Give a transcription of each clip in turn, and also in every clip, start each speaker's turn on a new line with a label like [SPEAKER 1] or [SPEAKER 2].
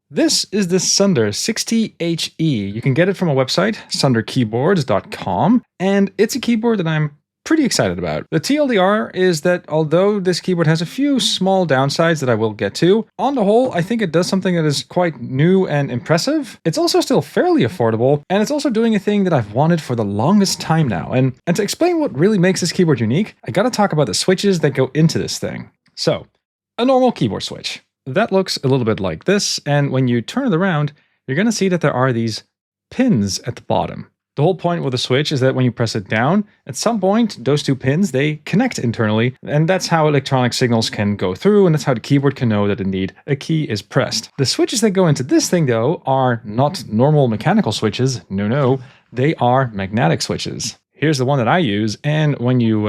[SPEAKER 1] This is the Sunder C60 HE. You can get it from a website, sunderkeyboards.com, and it's a keyboard that I'm pretty excited about. The TLDR is that although this keyboard has a few small downsides that I will get to, on the whole, I think it does something that is quite new and impressive. It's also still fairly affordable, and it's also doing a thing that I've wanted for the longest time now. And to explain what really makes this keyboard unique, I gotta talk about the switches that go into this thing. So, a normal keyboard switch. That looks a little bit like this, and when you turn it around, you're going to see that there are these pins at the bottom. The whole point with the switch is that when you press it down, at some point, those two pins, they connect internally, and that's how electronic signals can go through, and that's how the keyboard can know that indeed a key is pressed. The switches that go into this thing, though, are not normal mechanical switches. No, they are magnetic switches. Here's the one that I use, and when you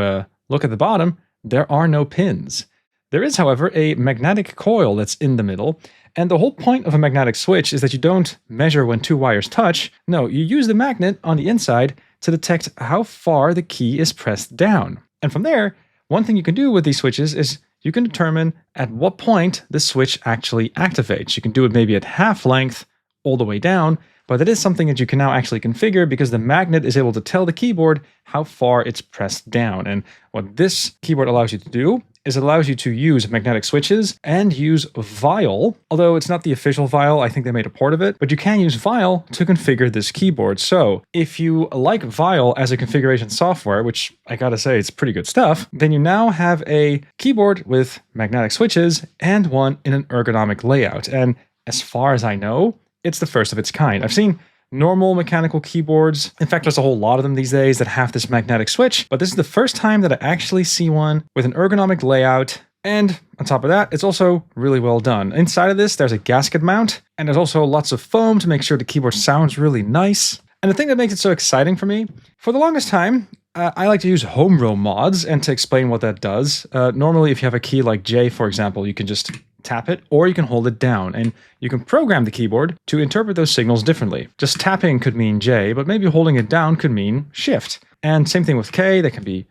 [SPEAKER 1] look at the bottom, there are no pins. There is, however, a magnetic coil that's in the middle, and the whole point of a magnetic switch is that you don't measure when two wires touch. No, you use the magnet on the inside to detect how far the key is pressed down. And from there, one thing you can do with these switches is you can determine at what point the switch actually activates. You can do it maybe at half length all the way down, but it is something that you can now actually configure because the magnet is able to tell the keyboard how far it's pressed down. And what this keyboard allows you to do is it allows you to use magnetic switches and use VIAL, although it's not the official VIAL, I think they made a port of it, but you can use VIAL to configure this keyboard. So if you like VIAL as a configuration software, which I gotta say it's pretty good stuff, then you now have a keyboard with magnetic switches and one in an ergonomic layout. And as far as I know, it's the first of its kind. I've seen normal mechanical keyboards. In fact, there's a whole lot of them these days that have this magnetic switch, but this is the first time that I actually see one with an ergonomic layout. And on top of that, it's also really well done. Inside of this, there's a gasket mount, and there's also lots of foam to make sure the keyboard sounds really nice. And the thing that makes it so exciting for me, for the longest time, I like to use home row mods, and to explain what that does, normally if you have a key like J, for example, you can just tap it, or you can hold it down, and you can program the keyboard to interpret those signals differently. Just tapping could mean J, but maybe holding it down could mean Shift. And same thing with K, that can be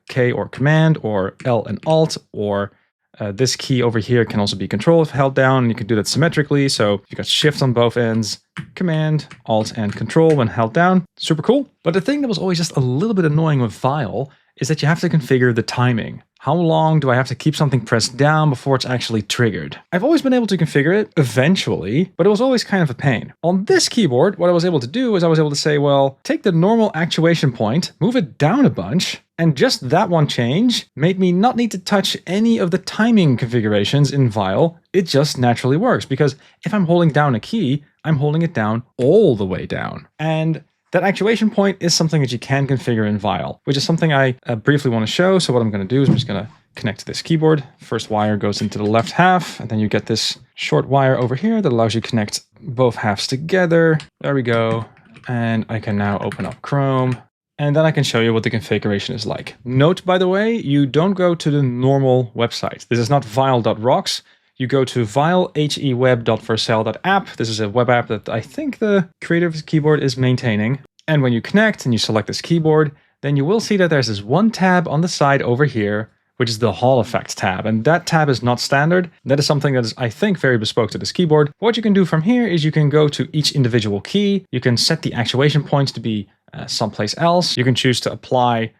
[SPEAKER 1] K or Command, or L and Alt, or this key over here can also be Control if held down, and you can do that symmetrically, so you got Shift on both ends, Command, Alt, and Control when held down. Super cool. But the thing that was always just a little bit annoying with VIAL is that you have to configure the timing. How long do I have to keep something pressed down before it's actually triggered? I've always been able to configure it eventually, but it was always kind of a pain. On this keyboard, what I was able to do is I was able to say, well, take the normal actuation point, move it down a bunch, and just that one change made me not need to touch any of the timing configurations in VIAL. It just naturally works, because if I'm holding down a key, I'm holding it down all the way down. And that actuation point is something that you can configure in VIAL, which is something I briefly want to show. So what I'm going to do is I'm just going to connect to this keyboard. First wire goes into the left half, and then you get this short wire over here that allows you to connect both halves together. There we go. And I can now open up Chrome, and then I can show you what the configuration is like. Note, by the way, you don't go to the normal website. This is not vial.rocks. You go to vialheweb.vercel.app. This is a web app that I think the creator of this keyboard is maintaining. And when you connect and you select this keyboard, then you will see that there's this one tab on the side over here, which is the Hall Effects tab. And that tab is not standard. That is something that is, I think, very bespoke to this keyboard. What you can do from here is you can go to each individual key. You can set the actuation points to be someplace else. You can choose to apply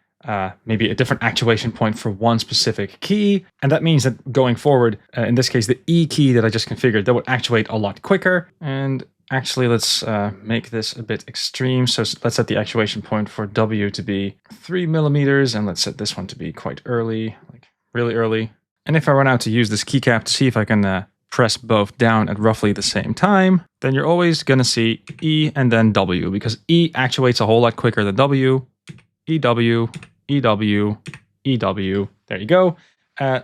[SPEAKER 1] maybe a different actuation point for one specific key. And that means that going forward, in this case, the E key that I just configured, that would actuate a lot quicker. And actually, let's make this a bit extreme. So let's set the actuation point for W to be 3 millimeters. And let's set this one to be quite early, like really early. And if I run out to use this keycap to see if I can press both down at roughly the same time, then you're always going to see E and then W, because E actuates a whole lot quicker than W. EW, EW, EW. There you go.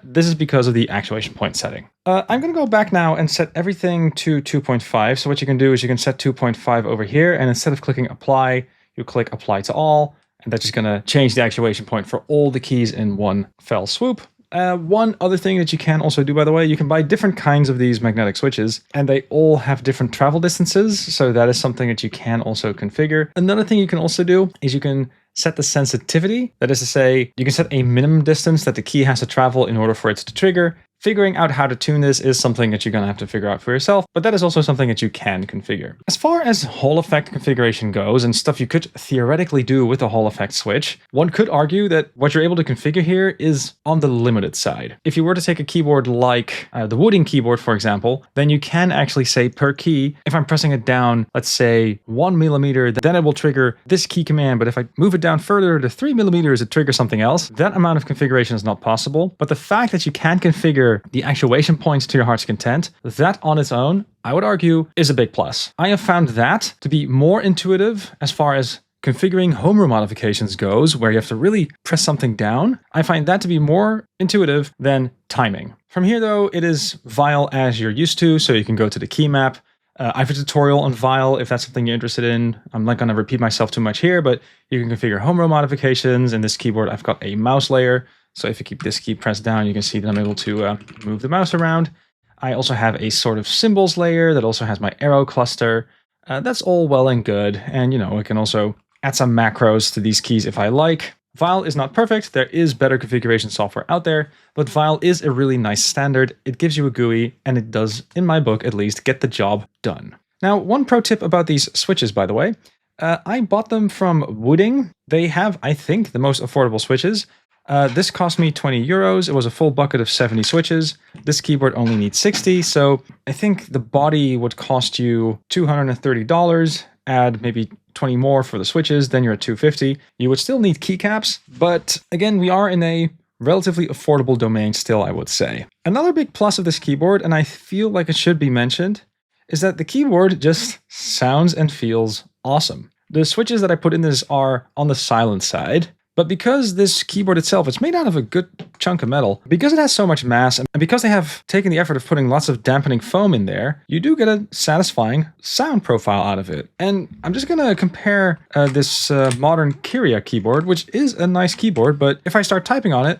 [SPEAKER 1] This is because of the actuation point setting. I'm going to go back now and set everything to 2.5. So what you can do is you can set 2.5 over here, and instead of clicking apply, you click apply to all, and that's just going to change the actuation point for all the keys in one fell swoop. One other thing that you can also do, by the way, you can buy different kinds of these magnetic switches, and they all have different travel distances. So that is something that you can also configure. Another thing you can also do is you can set the sensitivity. That is to say, you can set a minimum distance that the key has to travel in order for it to trigger. Figuring out how to tune this is something that you're going to have to figure out for yourself, but that is also something that you can configure. As far as Hall effect configuration goes and stuff you could theoretically do with a Hall effect switch, one could argue that what you're able to configure here is on the limited side. If you were to take a keyboard like the Wooding keyboard, for example, then you can actually say per key, if I'm pressing it down, let's say 1 millimeter, then it will trigger this key command, but if I move it down further to 3 millimeters, it triggers something else. That amount of configuration is not possible, but the fact that you can configure the actuation points to your heart's content, that on its own, I would argue, is a big plus. I have found that to be more intuitive as far as configuring home room modifications goes, where you have to really press something down. I find that to be more intuitive than timing. From here though, it is VIAL as you're used to, so you can go to the key map. I have a tutorial on VIAL if that's something you're interested in. I'm not going to repeat myself too much here, but you can configure home row modifications. In this keyboard, I've got a mouse layer. So if you keep this key pressed down, you can see that I'm able to move the mouse around. I also have a sort of symbols layer that also has my arrow cluster. That's all well and good. And, I can also add some macros to these keys if I like. VIAL is not perfect. There is better configuration software out there, but VIAL is a really nice standard. It gives you a GUI, and it does, in my book at least, get the job done. Now, one pro tip about these switches, by the way, I bought them from Wooding. They have, I think, the most affordable switches. This cost me 20 euros. It was a full bucket of 70 switches. This keyboard only needs 60, so I think the body would cost you $230. Add maybe 20 more for the switches, then you're at 250. You would still need keycaps, but again, we are in a relatively affordable domain still, I would say. Another big plus of this keyboard, and I feel like it should be mentioned, is that the keyboard just sounds and feels awesome. The switches that I put in this are on the silent side, but because this keyboard itself, it's made out of a good chunk of metal, because it has so much mass, and because they have taken the effort of putting lots of dampening foam in there, you do get a satisfying sound profile out of it. And I'm just going to compare this modern Kyria keyboard, which is a nice keyboard, but if I start typing on it,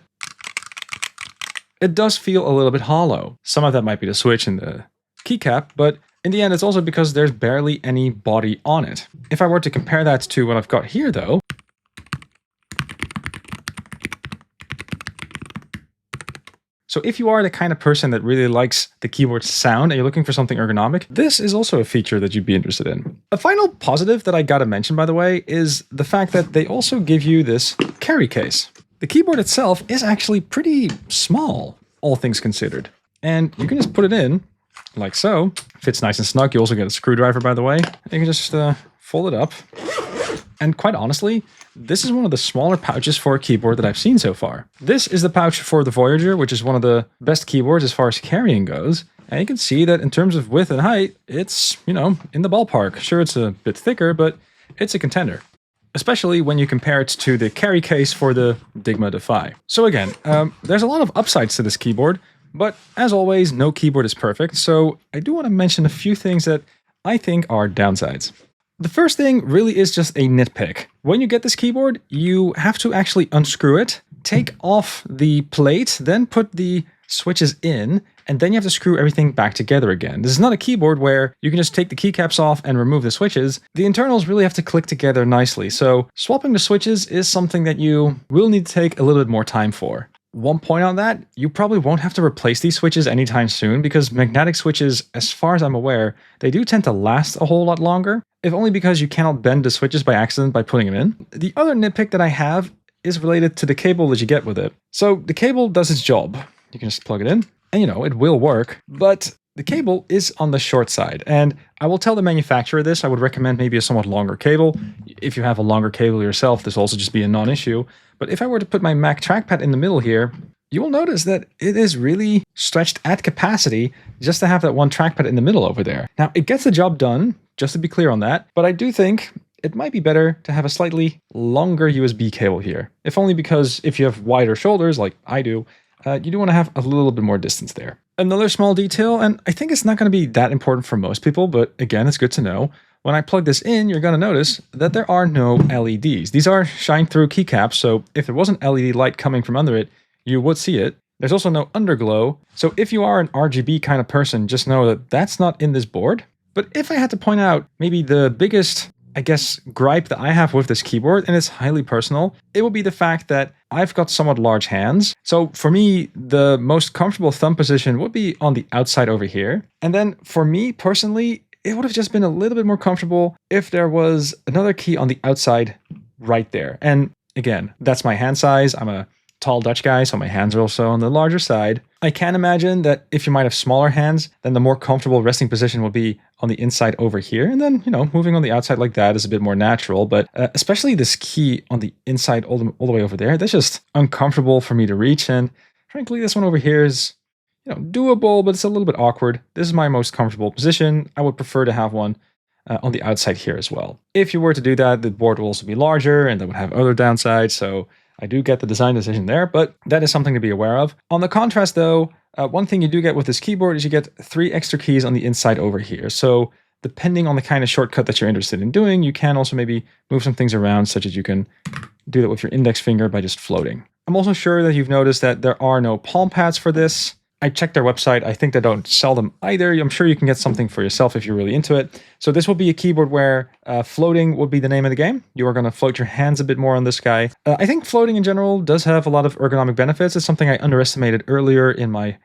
[SPEAKER 1] it does feel a little bit hollow. Some of that might be the switch and the keycap, but in the end, it's also because there's barely any body on it. If I were to compare that to what I've got here, though, so if you are the kind of person that really likes the keyboard's sound and you're looking for something ergonomic, this is also a feature that you'd be interested in. A final positive that I gotta mention, by the way, is the fact that they also give you this carry case. The keyboard itself is actually pretty small, all things considered. And you can just put it in, like so. Fits nice and snug. You also get a screwdriver, by the way. You can just fold it up. And quite honestly, this is one of the smaller pouches for a keyboard that I've seen so far. This is the pouch for the Voyager, which is one of the best keyboards as far as carrying goes. And you can see that in terms of width and height, it's, in the ballpark. Sure, it's a bit thicker, but it's a contender. Especially when you compare it to the carry case for the Digma Defy. So again, there's a lot of upsides to this keyboard, but as always, no keyboard is perfect. So I do want to mention a few things that I think are downsides. The first thing really is just a nitpick. When you get this keyboard, you have to actually unscrew it, take off the plate, then put the switches in, and then you have to screw everything back together again. This is not a keyboard where you can just take the keycaps off and remove the switches. The internals really have to click together nicely, so swapping the switches is something that you will need to take a little bit more time for. One point on that, you probably won't have to replace these switches anytime soon because magnetic switches, as far as I'm aware, they do tend to last a whole lot longer, if only because you cannot bend the switches by accident by putting them in. The other nitpick that I have is related to the cable that you get with it. So the cable does its job. You can just plug it in, and it will work, but the cable is on the short side, and I will tell the manufacturer this. I would recommend maybe a somewhat longer cable. If you have a longer cable yourself, this will also just be a non-issue. But if I were to put my Mac trackpad in the middle here, you will notice that it is really stretched at capacity just to have that one trackpad in the middle over there. Now, it gets the job done, just to be clear on that, but I do think it might be better to have a slightly longer USB cable here. If only because if you have wider shoulders, like I do, you do want to have a little bit more distance there. Another small detail, and I think it's not going to be that important for most people, but again, it's good to know. When I plug this in, you're going to notice that there are no LEDs. These are shine-through keycaps, so if there was an LED light coming from under it, you would see it. There's also no underglow, so if you are an RGB kind of person, just know that that's not in this board. But if I had to point out maybe the biggest, gripe that I have with this keyboard, and it's highly personal, it will be the fact that I've got somewhat large hands. So for me, the most comfortable thumb position would be on the outside over here. And then for me personally, it would have just been a little bit more comfortable if there was another key on the outside right there. And again, that's my hand size. I'm a tall Dutch guy, so my hands are also on the larger side. I can imagine that if you might have smaller hands, then the more comfortable resting position will be on the inside over here. And then, moving on the outside like that is a bit more natural. But especially this key on the inside all the way over there, that's just uncomfortable for me to reach. And frankly, this one over here is, doable, but it's a little bit awkward. This is my most comfortable position. I would prefer to have one on the outside here as well. If you were to do that, the board will also be larger and that would have other downsides. So I do get the design decision there, but that is something to be aware of. On the contrast though, one thing you do get with this keyboard is you get 3 extra keys on the inside over here. So depending on the kind of shortcut that you're interested in doing, you can also maybe move some things around, such as you can do that with your index finger by just floating. I'm also sure that you've noticed that there are no palm pads for this. I checked their website. I think they don't sell them either. I'm sure you can get something for yourself if you're really into it. So this will be a keyboard where floating would be the name of the game. You are going to float your hands a bit more on this guy. I think floating in general does have a lot of ergonomic benefits. It's something I underestimated earlier in my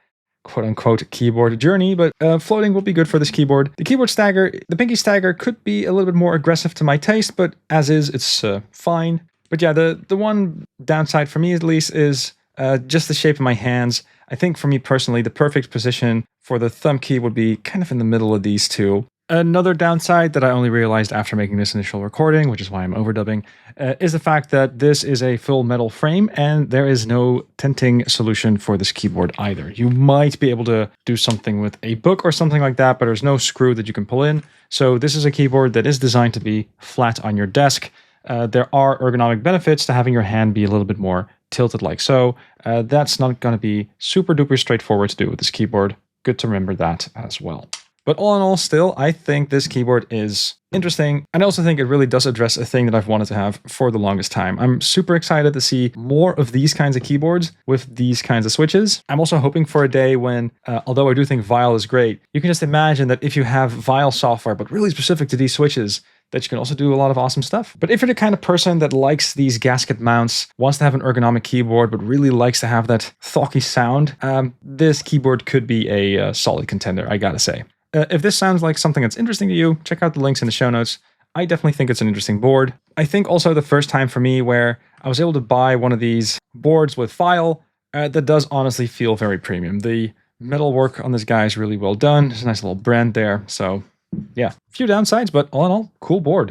[SPEAKER 1] quote-unquote keyboard journey, but floating will be good for this keyboard. The keyboard stagger, the pinky stagger could be a little bit more aggressive to my taste, but as is, it's fine. But yeah, the one downside for me at least is just the shape of my hands. I think for me personally, the perfect position for the thumb key would be kind of in the middle of these two. Another downside that I only realized after making this initial recording, which is why I'm overdubbing, is the fact that this is a full metal frame and there is no tinting solution for this keyboard either. You might be able to do something with a book or something like that, but there's no screw that you can pull in. So this is a keyboard that is designed to be flat on your desk. There are ergonomic benefits to having your hand be a little bit more tilted like so. That's not going to be super duper straightforward to do with this keyboard. Good to remember that as well. But all in all, still, I think this keyboard is interesting. And I also think it really does address a thing that I've wanted to have for the longest time. I'm super excited to see more of these kinds of keyboards with these kinds of switches. I'm also hoping for a day when, although I do think VIAL is great, you can just imagine that if you have VIAL software, but really specific to these switches, that you can also do a lot of awesome stuff. But if you're the kind of person that likes these gasket mounts, wants to have an ergonomic keyboard, but really likes to have that thocky sound, this keyboard could be a solid contender, I gotta say. If this sounds like something that's interesting to you, check out the links in the show notes. I definitely think it's an interesting board. I think also the first time for me where I was able to buy one of these boards with VIAL, that does honestly feel very premium. The metal work on this guy is really well done. There's a nice little brand there. So yeah, a few downsides, but all in all, cool board.